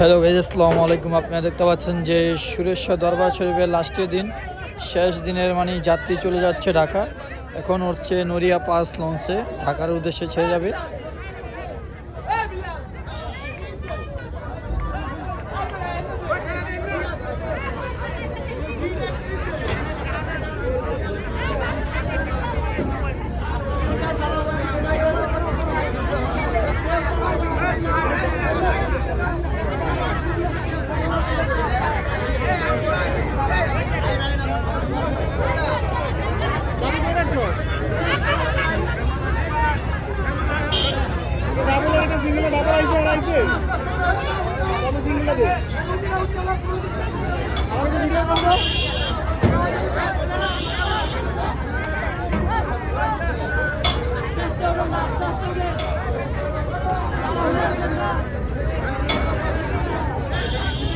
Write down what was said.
Hello guys, আসসালামু আলাইকুম। আপনারা দেখতে পাচ্ছেন যে সুরেশ্বর দরবার শরীফের লাস্টের দিন, শেষ দিনের যাত্রী চলে যাচ্ছে ঢাকা। এখন উঠছে নড়িয়া পাস লঞ্চে, ঢাকার উদ্দেশ্যে ছেড়ে যাবে। ডাবল আইছে আর আইছে সিঙ্গেল দে আমার ভিডিও করবো।